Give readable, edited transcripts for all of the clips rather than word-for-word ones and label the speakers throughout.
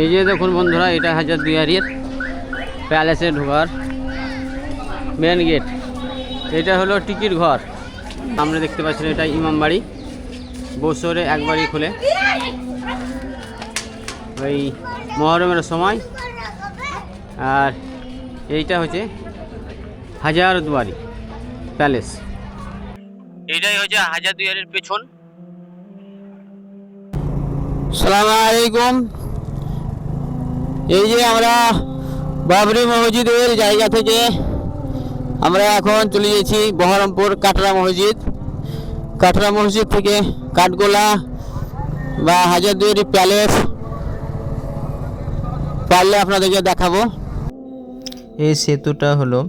Speaker 1: এই যে দেখুন বন্ধুরা, এটা হাজারদুয়ারির প্যালেসে ঢোকার মেন গেট। এটা হলো টিকিট ঘর। আমরা দেখতে পাচ্ছেন এটা ইমামবাড়ি, বছরে একবারই খুলে ওই মহরমের সময়। আর এইটা হচ্ছে হাজারদুয়ারি প্যালেস। এটাই হচ্ছে হাজারদুয়ারির পেছন। সালামু আলাইকুম। এই যে আমরা বাবরি মসজিদের জায়গা থেকে আমরা এখন চলে গেছি বহরমপুর কাটরা মসজিদ। কাটরা মসজিদ থেকে কাঠগোলা বা হাজারদুয়ারি প্যালেস পারলে আপনাদেরকে দেখাবো। এই সেতুটা হলো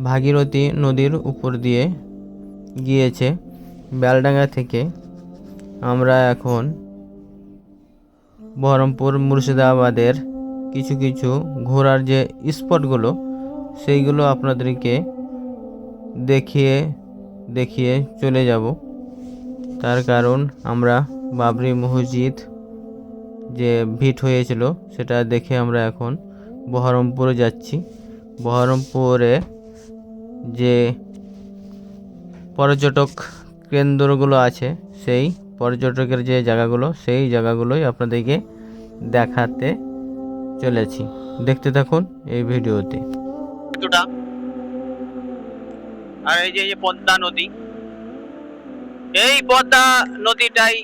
Speaker 1: ভাগীরথী নদীর উপর দিয়ে গিয়েছে। বেলডাঙ্গা থেকে আমরা এখন বহরমপুর মুর্শিদাবাদের কিছু কিছু ঘোরার যে স্পটগুলো সেইগুলো আপনাদেরকে দেখিয়ে চলে যাব। তার কারণ আমরা বাবরি মসজিদ যে ভিট হয়েছিল সেটা দেখে আমরা এখন বহরমপুরে যাচ্ছি। বহরমপুরে যে পর্যটক কেন্দ্রগুলো আছে সেই পর্যটকের যে জায়গাগুলো সেই জায়গাগুলোই আপনাদেরকে দেখাতে চলেছি। দেখতে থাকুন এই ভিডিওতে। আর এই যে পদ্মা নদী, এই পদ্মা নদীটাই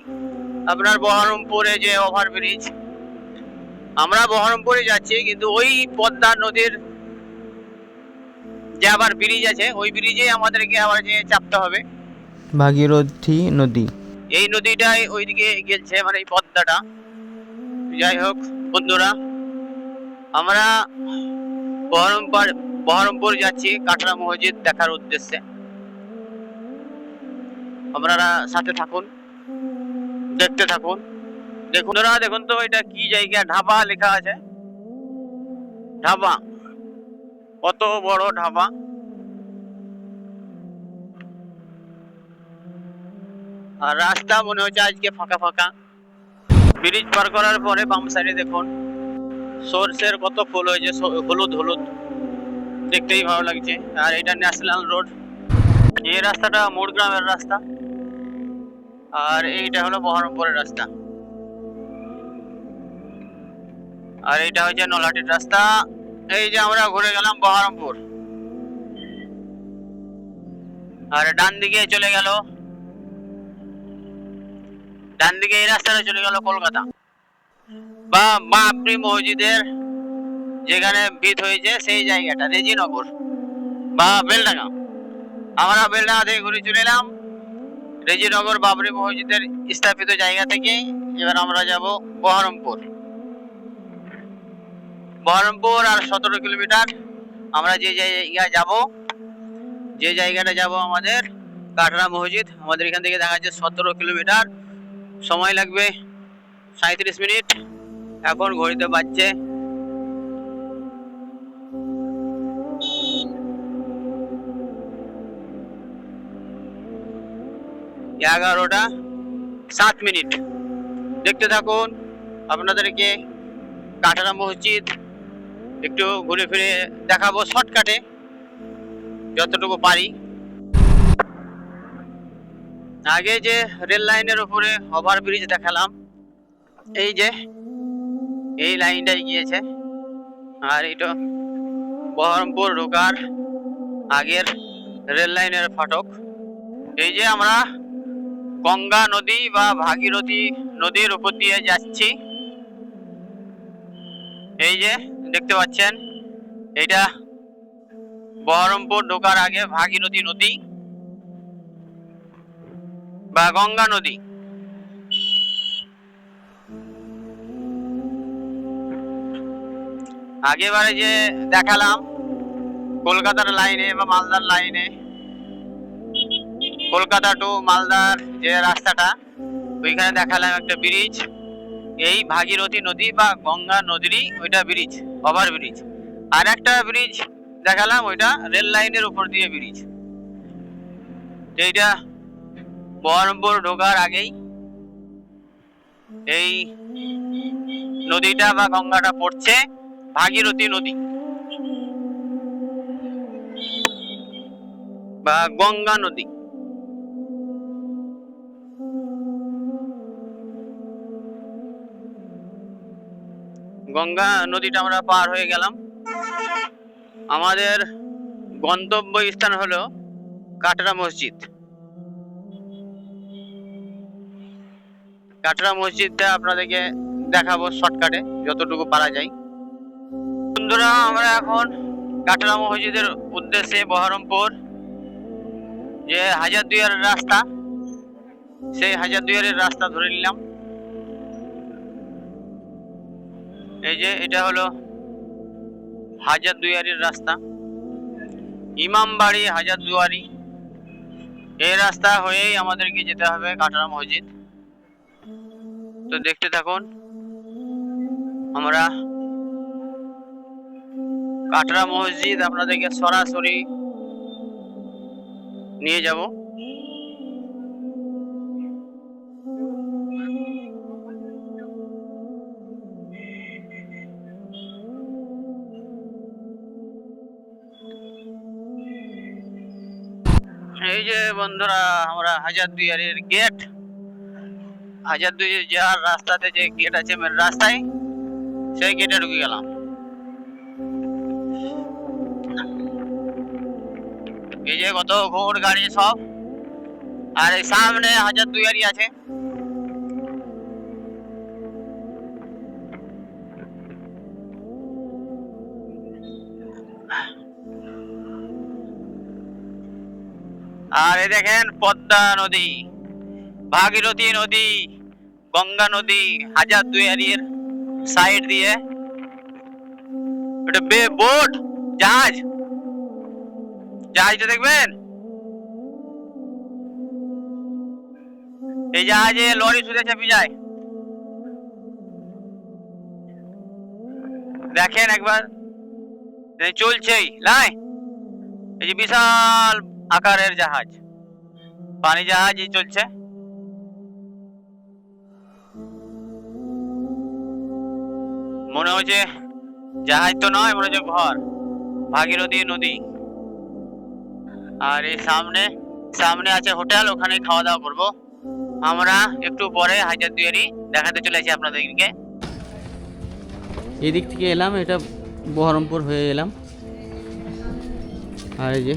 Speaker 1: আপনার বহরমপুরে যে ওভারব্রিজ। আমরা বহরমপুরে যাচ্ছি, কিন্তু ওই পদ্মা নদীর যে আবার ব্রিজ আছে ওই ব্রিজে আমাদেরকে আবার যে চাপতে হবে। ভাগীরথী নদী, এই নদীটাই ওইদিকে গেছে, মানে এই পদ্মাটা। যাই হোক বন্ধুরা, আমরা বহরমপুর যাচ্ছি কাটরা মসজিদ দেখার উদ্দেশ্যে। আপনারা সাথে থাকুন, দেখতে থাকুন। দেখুন দেখুন তো এটা কি জায়গা, ঢাবা লেখা আছে। ঢাবা, কত বড় ঢাবা। আর রাস্তা মনে হচ্ছে আজকে ফাঁকা ফাঁকা। ব্রিজ পার করার পরে বাম সাইডে দেখুন সরষের কত ফুল হয়েছে, হলুদ হলুদ, দেখতেই ভালো লাগছে। আর এটা ন্যাশনাল রোড। এই রাস্তাটা মুড়গ্রামের রাস্তা, আর এইটা হলো বহরমপুরের রাস্তা। আর এইটা হচ্ছে নলহাটির রাস্তা। এই যে আমরা ঘুরে গেলাম বহরমপুর, আর ডান দিকে চলে গেল, ডান দিকে এই রাস্তাটা চলে গেল কলকাতা বা বাবরি মসজিদের যেখানে ভিত হয়েছে সেই জায়গাটা রেজিনগর বা বেলডাঙ্গা। আমরা বেলডাঙ্গা থেকে ঘুরে চলে এলাম রেজিনগর বাবরি মসজিদের স্থাপিত জায়গা থেকে। এবার আমরা যাব বহরমপুর। বহরমপুর আর 17 কিলোমিটার। আমরা যে জায়গাটা যাব আমাদের কাটরা মসজিদ। আমাদের এখান থেকে দেখা যাচ্ছে 17 কিলোমিটার, সময় লাগবে 37 মিনিট। এখন ঘড়িতে বাজছে 11:07। দেখতে থাকুন, আপনাদেরকে কাটরা মসজিদ একটু ঘুরে ফিরে দেখাবো শর্টকাটে যতটুকু পারি। আগে যে রেল লাইনের উপরে ওভারব্রিজ দেখালাম, এই যে এই লাইনটাই গিয়েছে। আর এটা বহরমপুর ঢোকার আগের রেল লাইনের ফটক। এই যে আমরা গঙ্গা নদী বা ভাগীরথী নদীর উপর দিয়ে যাচ্ছি। এই যে দেখতে পাচ্ছেন, এটা বহরমপুর ঢোকার আগে ভাগীরথী নদী বা গঙ্গা নদী। আগেবারে যে দেখালাম কলকাতার লাইনে বা মালদার লাইনে, কলকাতা টু মালদার যে রাস্তাটা, ওইখানে দেখালাম একটা ব্রিজ। এই ভাগীরথী নদী বা গঙ্গা নদীরই ওইটা ব্রিজ, ওভার ব্রিজ। আর একটা ব্রিজ দেখালাম, ওইটা রেল লাইনের উপর দিয়ে ব্রিজ। এইটা বহরমপুর ঢোকার আগেই এই নদীটা বা গঙ্গাটা পড়ছে ভাগীরথী নদী বা গঙ্গা নদী। গঙ্গা নদীটা আমরা পার হয়ে গেলাম। আমাদের গন্তব্য স্থান হলো কাটরা মসজিদ। কাটরা মসজিদটা আপনাদেরকে দেখাবো শর্টকাটে যতটুকু পারা যায়। বন্ধুরা, আমরা এখন কাটরা মসজিদের উদ্দেশ্যে বহরমপুর যে হাজারদুয়ারের রাস্তা, সেই হাজারদুয়ারের রাস্তা ধরে নিলাম। এই যে এটা হলো হাজারদুয়ারির রাস্তা, ইমামবাড়ি হাজারদুয়ারি। এই রাস্তা হয়েই আমাদেরকে যেতে হবে কাটরা মসজিদ। তো দেখতে থাকুন, আমরা কাটরা মসজিদ আপনাদেরকে সরাসরি নিয়ে যাব। এই যে বন্ধুরা, আমরা হাজারদুয়ারির গেট, হাজারদুয়ারি যাওয়ার রাস্তাতে যে গেট আছে মেন রাস্তায়, সেই গেটে ঢুকে গেলাম। এই যে কত ঘোড় গাড়ি সব, আর এই সামনে হাজারদুয়ারি আছে। আর এই দেখেন পদ্মা নদী, ভাগীরথী নদী, গঙ্গা নদী হাজারদুয়ারির সাইড দিয়ে। এটা বোট, জাহাজ, জাহাজটা দেখবেন। এই জাহাজে লরি সুদে চেপে যায়, দেখেন একবার চলছেই লাই। এই যে বিশাল আকারের জাহাজ, পানি জাহাজই চলছে। মনে হচ্ছে জাহাজ তো নয়, মনে হচ্ছে ঘর, ভাগীরথী নদী। আর এই সামনে সামনে আছে হোটেল, ওখানে খাওয়া দাওয়া করবো। আমরা একটু পরে হাজারদুয়ারি দেখাতে চলেছি আপনাদেরকে। এদিক থেকে এলাম, এটা বহরমপুর হয়ে এলাম। আর এই যে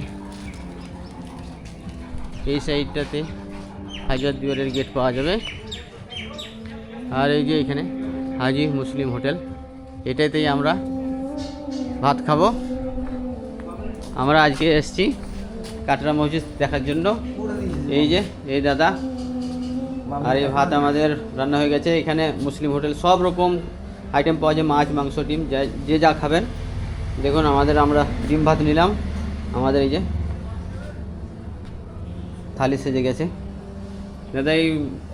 Speaker 1: এই সাইডটাতে হাজারদুয়ারের গেট পাওয়া যাবে। আর এই যে এখানে হাজি মুসলিম হোটেল, এটাতেই আমরা ভাত খাবো। আমরা আজকে এসেছি কাটরা মসজিদ দেখার জন্য। এই যে এই দাদা, আর এই ভাত আমাদের রান্না হয়ে গেছে। এখানে মুসলিম হোটেল, সব রকম আইটেম পাওয়া যায়, মাছ, মাংস, ডিম, যে যা খাবেন। দেখুন আমরা ডিম ভাত নিলাম। আমাদের এই যে থালি সেজে গেছে দাদা, এই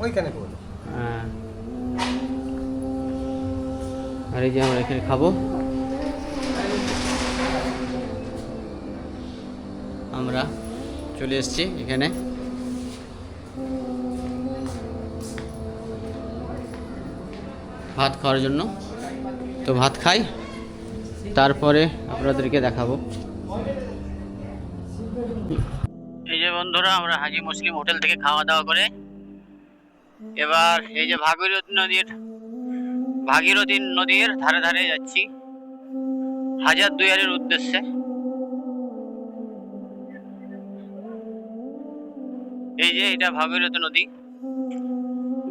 Speaker 1: ওইখানে হ্যাঁ। আর এই যে আমরা এখানে খাবো। আমরা চলে এসেছি এখানে ভাত খাওয়ার জন্য। তো ভাত খাই, তারপরে আপনাদেরকে দেখাবো। এই যে বন্ধুরা, আমরা হাজি মুসলিম হোটেল থেকে খাওয়া দাওয়া করে এবার এই যে ভাগীরথী নদীর ধারে ধারে যাচ্ছি হাজারদুয়ারির উদ্দেশ্যে। এই যে এটা ভাগীরথী নদী,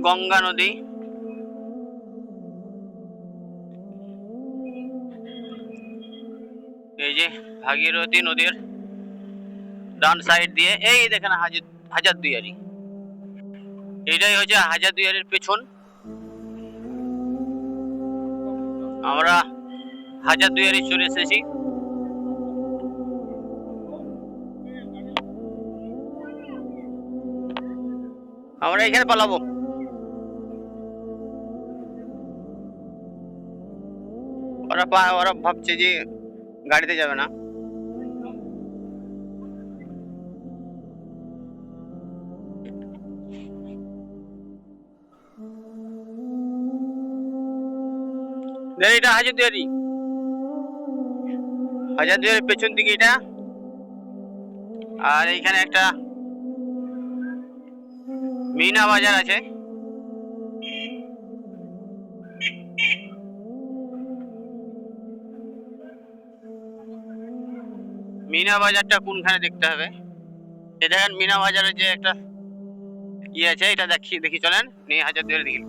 Speaker 1: গঙ্গা নদী। এই যে ভাগীরথী নদীর ডান সাইড দিয়ে এই দেখেন হাজারদুয়ারি। এইটাই হচ্ছে হাজারদুয়ারির পেছন। আমরা হাজারদুয়ারি চলে এসেছি। আমরা এখানে পালাবো। ওরা ভাবছে যে গাড়িতে যাবে না। এটা হাজারদুয়ারি। হাজারদুয়ারির পেছন দিকে এটা। আর এইখানে একটা মিনা বাজার আছে। মিনা বাজারটা কোনখানে দেখতে হবে। এ দেখেন মিনা বাজারে যে একটা ইয়ে আছে, এটা দেখি চলেন নিয়ে হাজারদুয়ারি দেখি।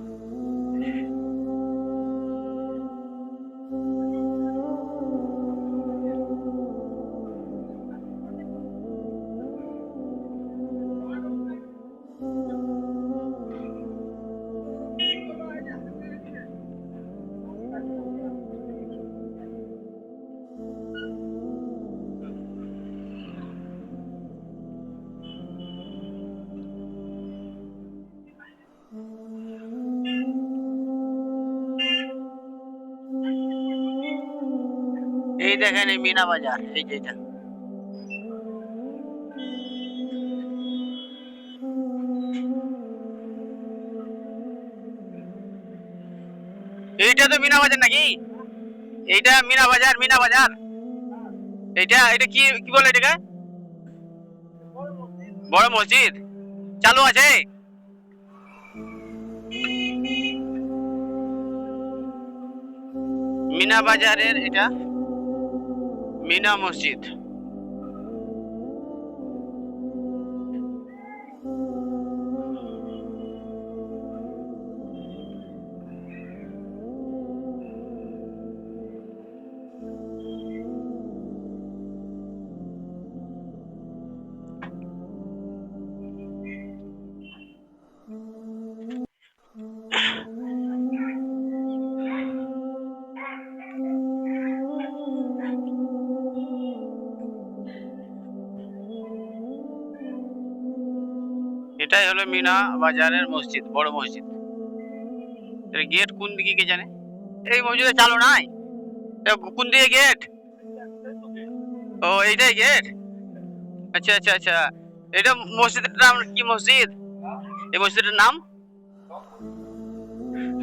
Speaker 1: এই দেখেন এই মিনা বাজার, এই যেটা এইটা তো মিনা বাজার নাকি? এইটা মিনা বাজার, মিনা বাজার। এটা কি কি বলে এটাকে? বড় মসজিদ চালু আছে। মিনা বাজারের এটা মিনা মসজিদ। এটাই হলো মিনা বাজারের মসজিদ, বড় মসজিদ। এর গেট কোন দিকে কে জানে? এই মসজিদে চালু নাই। কোন দিকে গেট? ও এইটাই গেট। আচ্ছা আচ্ছা আচ্ছা, এটা মসজিদের নাম কি? মসজিদ, এই মসজিদের নাম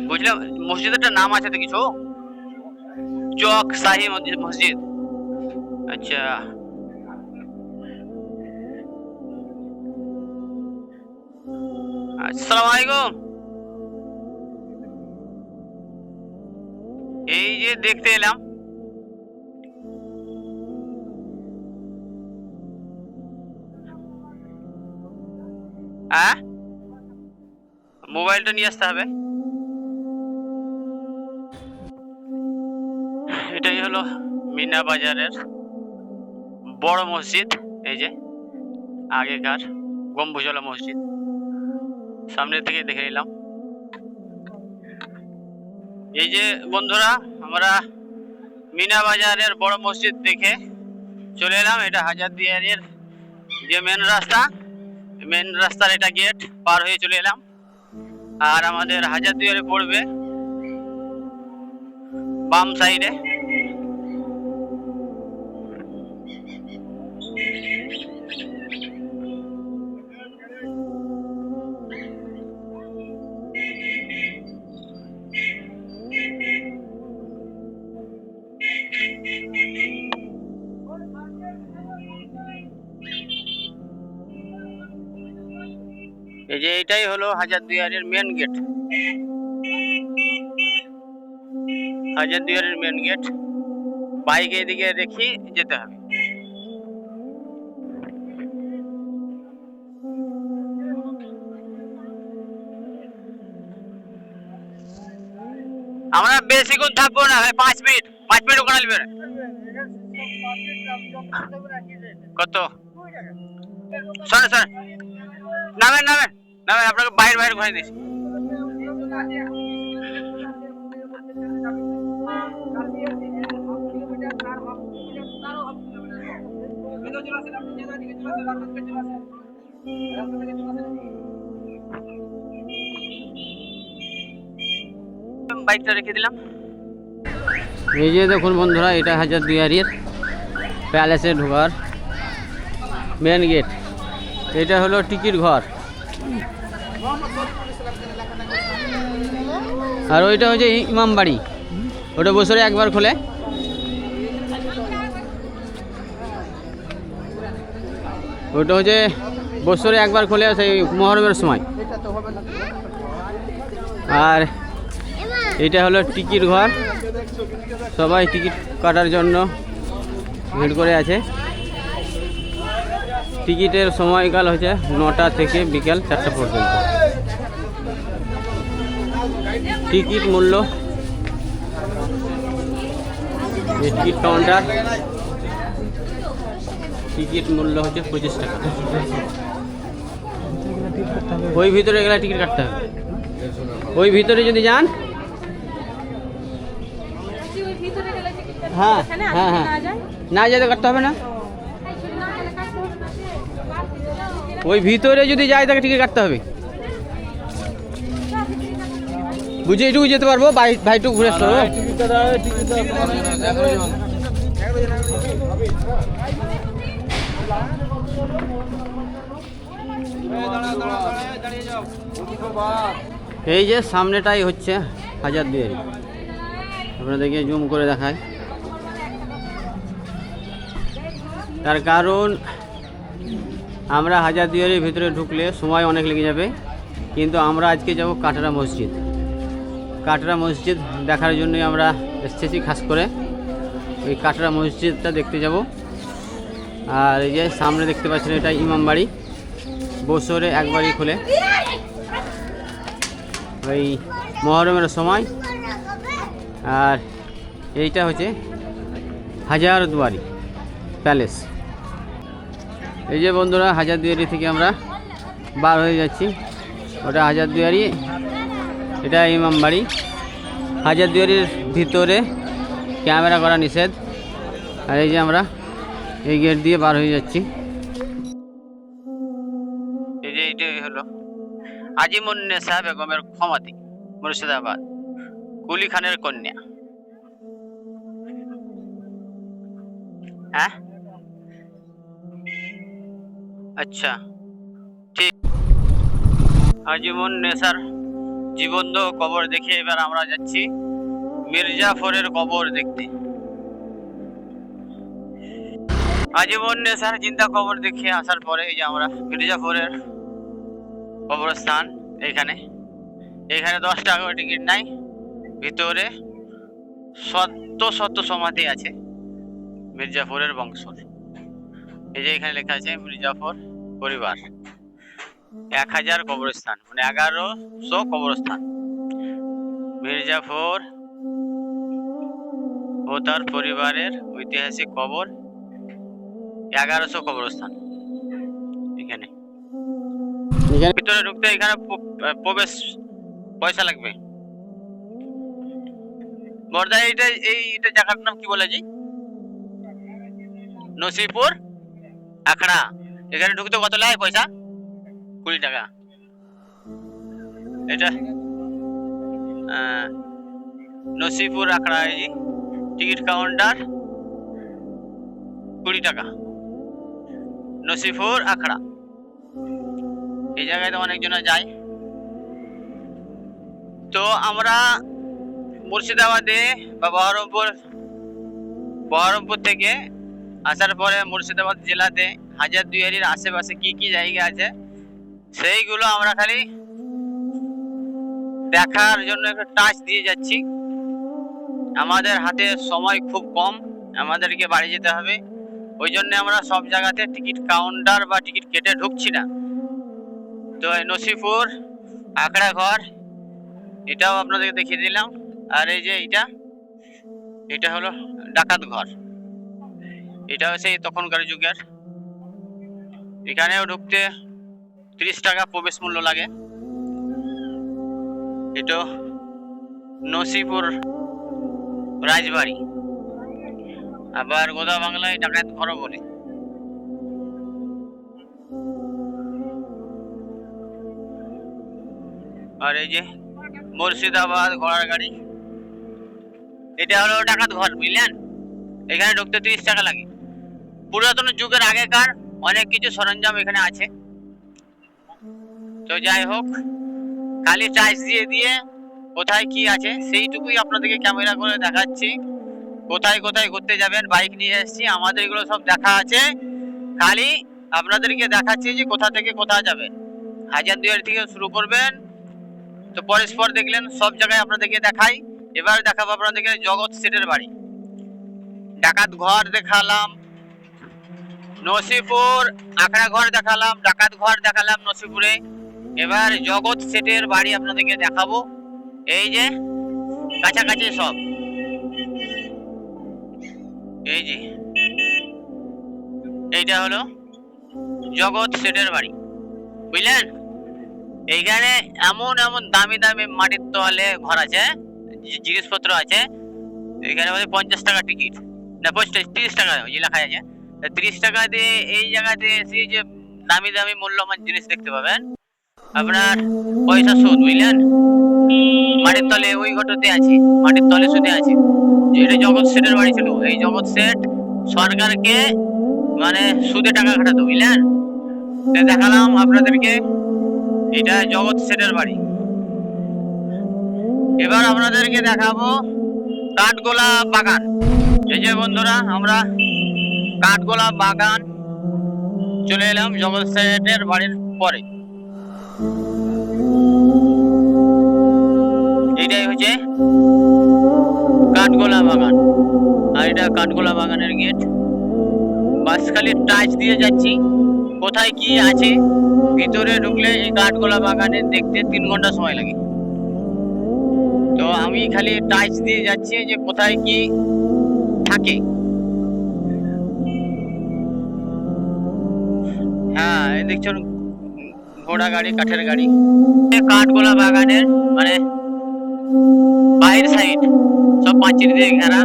Speaker 1: বুঝলাম। মসজিদের নাম আছে তো কিছু, চক শাহী মসজিদ। আচ্ছা, আসসালামু আলাইকুম। এই যে দেখতে এলাম, হ্যাঁ মোবাইলটা নিয়ে আসতে হবে। এটাই হলো মিনা বাজারের বড় মসজিদ। এই যে আগেকার গম্বুজওয়ালা মসজিদ, সামনে থেকে দেখে নিলাম। এই যে বন্ধুরা, আমরা মিনা বাজারের বড় মসজিদ দেখে চলে এলাম। এটা হাজারদুয়ারির যে মেন রাস্তা, মেন রাস্তার এটা গেট পার হয়ে চলে এলাম। আর আমাদের হাজারদুয়ারি পড়বে বাম সাইডে। এই যে এটাই হলো হাজারদুয়ারির মেন গেট, হাজারদুয়ারির মেন গেট। বাইক এদিকে রেখে যেতে হবে। আমরা বেশিক্ষণ থাকবো না, 5 মিনিট, 5 মিনিট ওখানে নেবে। কত? শোনে শোনে, নামেন নামেন নামেন, আপনাকে বাইরে বাইরে ঘুরে দিচ্ছি। বাইকটা রেখে দিলাম। এই যে দেখুন বন্ধুরা, এটা হাজারদুয়ারির প্যালেসে ঢোকার মেন গেট। এটা হলো টিকিট ঘর, আর ওইটা হচ্ছে ইমাম বাড়ি। ওটা বছরে একবার খোলে। ওটা হচ্ছে বছরে একবার খোলে সেই মহরমের সময়। আর এটা হলো টিকিট ঘর, সবাই টিকিট কাটার জন্য ভিড় করে আছে। টিকিটের সময়কাল হচ্ছে 9টা থেকে বিকেল 4টা পর্যন্ত। টিকিট মূল্য, টিকিট কাউন্টার, টিকিট মূল্য হচ্ছে 25 টাকা। ওই ভিতরে গেলে টিকিট কাটতে হবে। ওই ভিতরে যদি যান, হ্যাঁ হ্যাঁ হ্যাঁ, না যেতে কাটতে হবে না। ওই ভিতরে যদি যাই তাকে টিকিট কাটতে হবে। বুঝে এটুকু যেতে পারবো, ভাইটুকু ঘুরে আসতে পারবো। এই যে সামনেটাই হচ্ছে হাজারদুয়ারি, আপনাদেরকে জুম করে দেখায়। তার কারণ আমরা হাজারদুয়ারির ভিতরে ঢুকলে সময় অনেক লেগে যাবে, কিন্তু আমরা আজকে যাব কাটরা মসজিদ। কাটরা মসজিদ দেখার জন্যই আমরা এসেছি খাস করে। ওই কাটরা মসজিদটা দেখতে যাব। আর এই যে সামনে দেখতে পাচ্ছেন, এটা ইমাম বাড়ি, বছরে একবারই খোলে ওই মহরমের সময়। আর এইটা হচ্ছে হাজারদুয়ারি প্যালেস। এই যে বন্ধুরা, হাজারদুয়ারি থেকে আমরা বার হয়ে যাচ্ছি। ওটা হাজারদুয়ারি, এটা ইমাম বাড়ি। হাজারদুয়ারির ভিতরে ক্যামেরা করা নিষেধ। আর এই যে আমরা এই গেট দিয়ে বার হয়ে যাচ্ছি। এই যে এইটাই হলো আজিমুন্নেসা বেগমের ক্ষমাতি, মুর্শিদাবাদ, কুলি খানের কন্যা। হ্যাঁ, আচ্ছা ঠিক। আজিমুন্নেসার জীবন্ত কবর দেখে এবার আমরা যাচ্ছি মির্জাফরের কবর দেখতে। আজিমুন্নেসার জিন্দা কবর দেখে আসার পরে এই যে আমরা মির্জাফরের কবরস্থান। এখানে 10 টাকা টিকিট নাই। ভিতরে শত সমাধি আছে মির্জাফরের বংশর। এই যে এখানে লেখা আছে মির্জাফর পরিবার 1000 কবরস্থান, মানে 1100 কবরস্থান। মির্জাফর ও তার পরিবারের ঐতিহাসিক কবর 1100 কবরস্থান। এখানে ভিতরে ঢুকতে এখানে প্রবেশ পয়সা লাগবে। বর্দা এইটা জায়গাটার নাম কি বলে জি? নসিপুর আখড়া। এখানে ঢুকতে কত লাগে পয়সা? 20 টাকা। এটা নসিপুর আখড়া, এই টিকিট কাউন্টার 20 টাকা। নসিপুর আখড়া, এই জায়গায় তো অনেকজন যায়। তো আমরা মুর্শিদাবাদে বা বহরমপুর থেকে আসার পরে মুর্শিদাবাদ জেলাতে হাজারদুয়ারির আশেপাশে কি কি জায়গা আছে সেইগুলো আমরা খালি দেখার জন্য একটু টাচ দিয়ে যাচ্ছি। আমাদের হাতে সময় খুব কম, আমাদেরকে বাড়ি যেতে হবে। ওই জন্য আমরা সব জায়গাতে টিকিট কাউন্টার বা টিকিট কেটে ঢুকছি না। তো নসিপুর আখড়া ঘর এটাও আপনাদেরকে দেখিয়ে দিলাম। আর এই যে এটা হলো ডাকাত ঘর। এটা হচ্ছে তখনকার যুগের। এখানেও ঢুকতে 30 টাকা প্রবেশ মূল্য লাগে। এটা নসিপুর রাজবাড়ি, আবার গোদা বাংলায় ডাকাত ঘরও বলে। আর এই যে মুর্শিদাবাদ ঘোড়ার গাড়ি, এটা হলো ডাকাত ঘর, বুঝলেন? এখানে ঢুকতে 30 টাকা লাগে। পুরাতন যুগের আগেকার অনেক কিছু সরঞ্জাম এখানে আছে। তো যাই হোক, খালি টাচ দিয়ে কোথায় কি আছে সেইটুকুই আপনাদেরকে ক্যামেরা করে দেখাচ্ছি। কোথায় কোথায় ঘুরতে যাবেন, বাইক নিয়ে এসেছি, আমাদের এগুলো সব দেখা আছে। খালি আপনাদেরকে দেখাচ্ছি যে কোথা থেকে কোথায় যাবেন। হাজারদুয়ারি থেকে শুরু করবেন, তো পরস্পর দেখলেন সব জায়গায় আপনাদেরকে দেখাই। এবার দেখাবো আপনাদেরকে জগৎ শেঠের বাড়ি। ডাকাত ঘর দেখালাম নসিপুর, আখড়া ঘর দেখালাম, ডাকাত ঘর দেখালাম নসিপুরে। এবার জগৎ শেঠের বাড়ি আপনাদেরকে দেখাবো। এই যে কাছাকাছি সব, এই যে এইটা হলো জগৎ শেঠের বাড়ি, বুঝলেন। এইখানে এমন এমন দামি দামি মাটির তোয়ালে ঘর আছে, জিনিসপত্র আছে। এখানে 50 টাকা টিকিট, না 30 টাকা লেখা আছে। 30 টাকা দিয়ে এই জায়গাতে এসে যে দামি দামি মূল্যবান জিনিস দেখতে পাবেন, আপনার পয়সা শোধ, বুঝলেন। মাটির তলে ওই ঘরটাতে আছে, মাটির তলে শুতে আছে। এটা জগৎ শেঠের বাড়ি ছিল। এই জগৎ শেঠ সরকারকে মানে সুদে টাকা খাটাতো, বুঝলেন। দেখালাম আপনাদেরকে, এটা জগৎ শেঠের বাড়ি। এবার আপনাদেরকে দেখাবো কাঠগোলা বাগান। এই যে বন্ধুরা, আমরা কাঠগোলা বাগান চলে এলাম জগৎ শেঠের বাড়ির পরে। এটাই হচ্ছে কাঠগোলা বাগান, আর এটা কাঠগোলা বাগানের গেট। বাসখালি টাচ দিয়ে যাচ্ছি, কোথায় কি আছে। ভিতরে ঢুকলে এই কাঠগোলা বাগানে দেখতে 3 ঘন্টা সময় লাগে। তো আমি খালি টাচ দিয়ে যাচ্ছি যে কোথায় কি থাকে। হ্যাঁ, এই দেখছেন ঘোড়া গাড়ি, কাঠের গাড়ি। কাঠগোলা বাগানের মানে বাইরের সাইড সব পাঁচিল দিয়ে ঘেরা।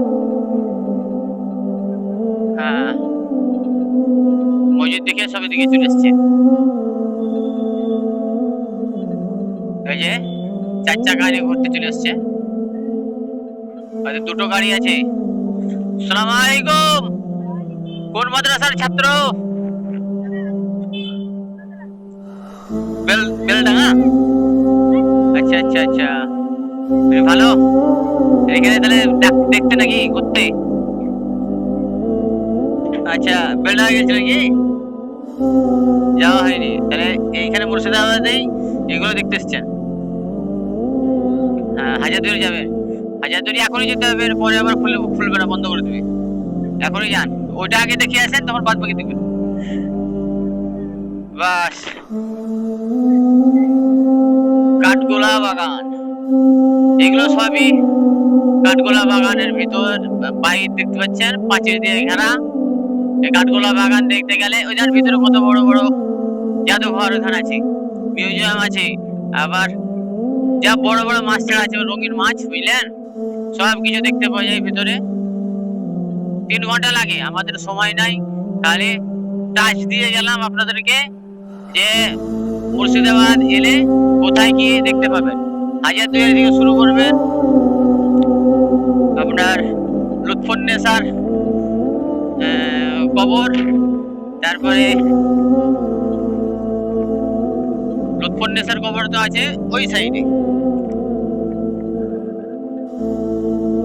Speaker 1: হ্যাঁ, মসজিদ দেখে সব দিকে চলে এসছে। এই যে 4 চাকা গাড়ি ঘুরতে চলে এসছে, আর 2টো গাড়ি আছে। আসসালামু আলাইকুম, কোন মাদ্রাসার ছাত্র? বেলডাঙ্গা। আচ্ছা আচ্ছা আচ্ছা, ভালো। এখানে তাহলে দেখতে নাকি ঘুরতে? আচ্ছা, বেলডাঙ্গা গেছিল কি? যাওয়া হয়নি। তাহলে এইখানে মুর্শিদাবাদেই এগুলো দেখতে এসছেন। হ্যাঁ, হাজারদুয়ারি যাবেন। হাজারদুয়ারি এখনই যেতে হবে, পরে আবার খুলবে না, বন্ধ করে দেবে। এখনই যান, ওইটা আগে দেখে আসেন, তখন বাদ বাকি দেখবেন। বাস, কাঠগোলা বাগান, এগুলো সবই কাঠগোলা বাগানের ভিতর। বাইরে দেখতে পাচ্ছেন পাঁচিল দিয়ে ঘেরা। এই কাঠগোলা বাগান দেখতে গেলে ওই যার ভিতরে কত বড় বড় জাদুঘর ওখানে আছে, মিউজিয়াম আছে। আবার যা বড় বড় মাছ ছাড়া আছে, রঙিন মাছ, বুঝলেন, সব কিছু দেখতে পাওয়া যায় ভিতরে। 3 ঘন্টা লাগে, আমাদের সময় নাই। তাহলে টাচ দিয়ে গেলাম আপনাদেরকে যে মুর্শিদাবাদ এলে কোথায় কি দেখতে পাবেন। হাজারদুয়ারি থেকে শুরু করবেন, আপনার লুৎফুন্নেসার কবর, তারপরে লুৎফুন্নেসার কবর তো আছে ওই সাইডে।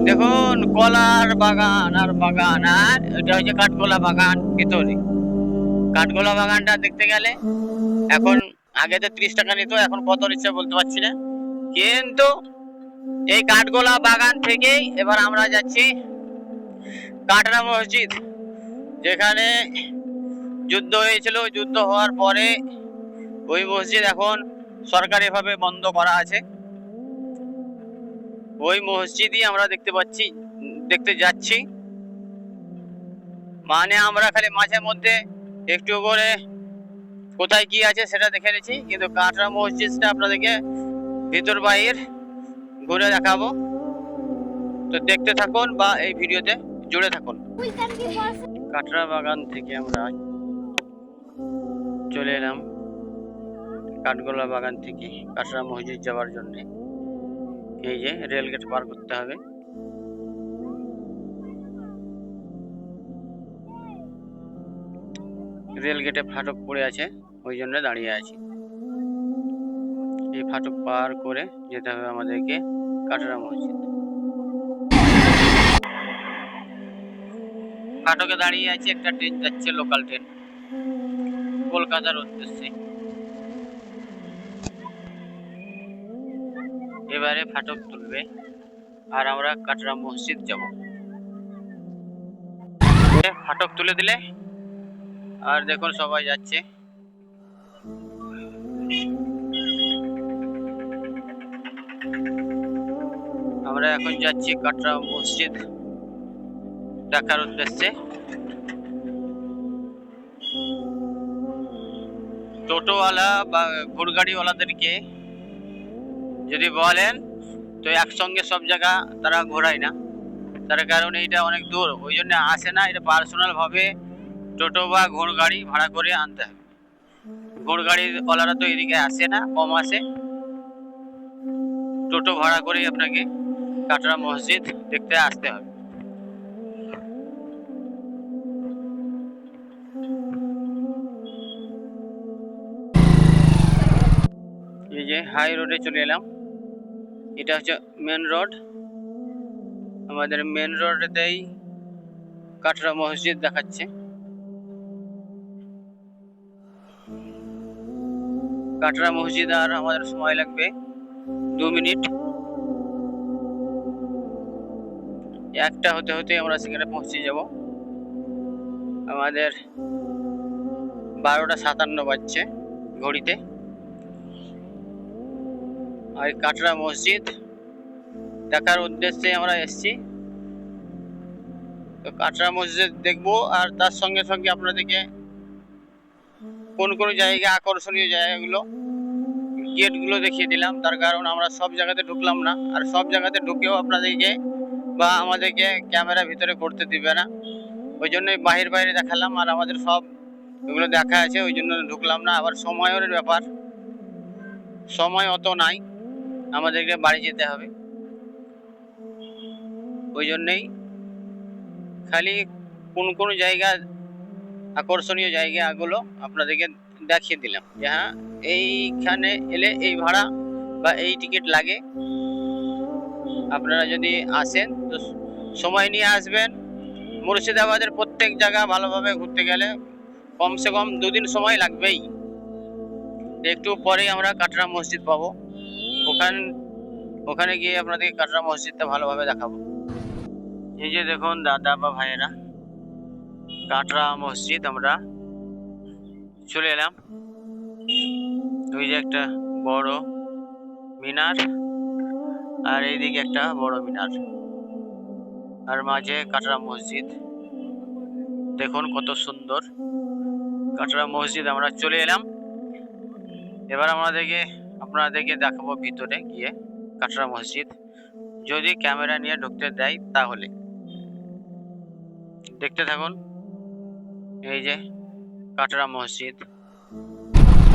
Speaker 1: দেখুন কলার বাগান আর বাগান, আর এটা হচ্ছে কাঠগোলা বাগান ভিতরে। কাঠগোলা বাগানটা দেখতে গেলে এখন, আগে তো 30 টাকা নিত, এখন কত নিচ্ছে বলতে পারছি না। কিন্তু এই কাঠগোলা বাগান থেকেই এবার আমরা যাচ্ছি কাটরা মসজিদ, যেখানে যুদ্ধ হয়েছিল। যুদ্ধ হওয়ার পরে ওই মসজিদ এখন সরকারিভাবে বন্ধ করা আছে। ওই মসজিদই আমরা দেখতে যাচ্ছি। মানে আমরা খালি মাঝে মধ্যে একটু করে কোথায় কি আছে সেটা দেখে নিচ্ছি, কিন্তু কাটরা মসজিদটা আপনাদেরকে ভিতর বাইর ঘুরে দেখাবো। তো দেখতে থাকুন বা এই ভিডিওতে জুড়ে থাকুন। কাটরা বাগান থেকে আমরা চলে এলাম কাঠগোলা বাগান থেকে কাটরা মসজিদ যাওয়ার জন্য। এই যে রেল গেট পার করতে হবে। রেল গেটে ফাটক পড়ে আছে, ওই জন্য দাঁড়িয়ে আছি। এই ফাটক পার করে যেতে হবে আমাদেরকে কাটরা মসজিদ। ফাটকে দাঁড়িয়ে আছে, একটা ট্রেন যাচ্ছে, লোকাল ট্রেন কলকাতার উদ্দেশ্যে। এবারে ফাটক তুলবে আর আমরা কাটরা মসজিদ যাব। ফাটক তুলে দিলে আর দেখুন সবাই যাচ্ছে। আমরা এখন যাচ্ছি কাটরা মসজিদ দেখার উদ্দেশ্যে। টোটোওয়ালা বা ঘোড়গাড়িওয়ালাদেরকে যদি বলেন তো একসঙ্গে সব জায়গা তারা ঘোরায় না, তার কারণ এইটা অনেক দূর, ওই জন্য আসে না। এটা পার্সোনাল ভাবে টোটো বা ঘোড়গাড়ি ভাড়া করে আনতে হবে। ঘোড়গাড়িওয়ালারা তো এদিকে আসে না, কম আসে। টোটো ভাড়া করে আপনাকে কাটরা মসজিদ দেখতে আসতে হবে। এই যে হাই রোডে চলে এলাম, এটা হচ্ছে মেন রোড। আমাদের মেন রোডেতেই কাটরা মসজিদ দেখাচ্ছে। কাটরা মসজিদ আর আমাদের সময় লাগবে 2 মিনিট। একটা হতে হতে আমরা সেখানে পৌঁছে যাব। আমাদের 12:57 বাজছে ঘড়িতে। আর কাটরা মসজিদ দেখার উদ্দেশ্যে আমরা এসেছি। তো কাটরা মসজিদ দেখবো আর তার সঙ্গে সঙ্গে আপনাদেরকে কোন কোন জায়গা, আকর্ষণীয় জায়গাগুলো, গেটগুলো দেখিয়ে দিলাম। তার কারণ আমরা সব জায়গাতে ঢুকলাম না, আর সব জায়গাতে ঢুকেও আপনাদেরকে বা আমাদেরকে ক্যামেরা ভিতরে করতে দিবে না, ওই জন্যই বাইরে বাইরে দেখালাম। আর আমাদের সব এগুলো দেখা আছে, ওই জন্য ঢুকলাম না। আবার সময়ের ব্যাপার, সময় অত নাই, আমাদেরকে বাড়ি যেতে হবে। ওই জন্যই খালি কোন কোন জায়গা, আকর্ষণীয় জায়গাগুলো আপনাদেরকে দেখিয়ে দিলাম যে হ্যাঁ এইখানে এলে এই ভাড়া বা এই টিকিট লাগে। আপনারা যদি আসেন তো সময় নিয়ে আসবেন। মুর্শিদাবাদের প্রত্যেক জায়গা ভালোভাবে ঘুরতে গেলে কমসে কম 2 দিন সময় লাগবেই। একটু পরেই আমরা কাটরা মসজিদ পাবো, ওখানে গিয়ে আপনাদের কাটরা মসজিদটা ভালোভাবে দেখাবো। এই যে দেখুন দাদা বা ভাইয়েরা, কাটরা মসজিদ আমরা চলে এলাম। ওই যে একটা বড় মিনার আর এইদিকে একটা বড় মিনার, আর মাঝে কাটরা মসজিদ। দেখুন কত সুন্দর কাটরা মসজিদ। আমরা চলে এলাম। এবার আপনাদেরকে দেখাবো ভিতরে গিয়ে কাটরা মসজিদ, যদি ক্যামেরা নিয়ে ঢুকতে দেয় তাহলে। দেখতে থাকুন। এই যে কাটরা মসজিদ।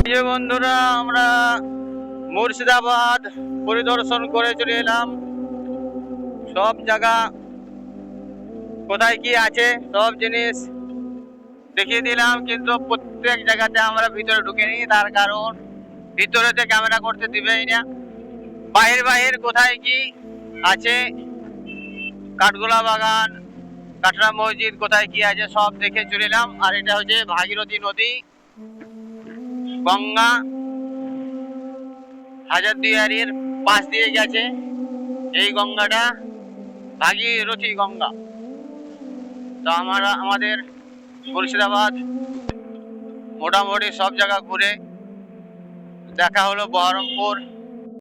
Speaker 1: এই যে বন্ধুরা, আমরা মুর্শিদাবাদ পরিদর্শন করে চলে এলাম। সব জায়গা কোথায় কি আছে সব জিনিস দেখিয়ে দিলাম, কিন্তু প্রত্যেক জায়গাতে আমরা ভিতরে ঢুকিনি, তার কারণ ভিতরেতে ক্যামেরা করতে দিবেই না। বাহির কোথায় কি আছে, কাঠগোলা বাগান, কাটরা মসজিদ কোথায় কি আছে সব দেখে চলে এলাম। আর এটা হচ্ছে ভাগীরথী নদী, গঙ্গা হাজারদুয়ারির পাশ দিয়ে গেছে। এই গঙ্গাটা ভাগীরথী গঙ্গা। তো আমাদের মুর্শিদাবাদ মোটামুটি সব জায়গা ঘুরে দেখা হলো। বহরমপুর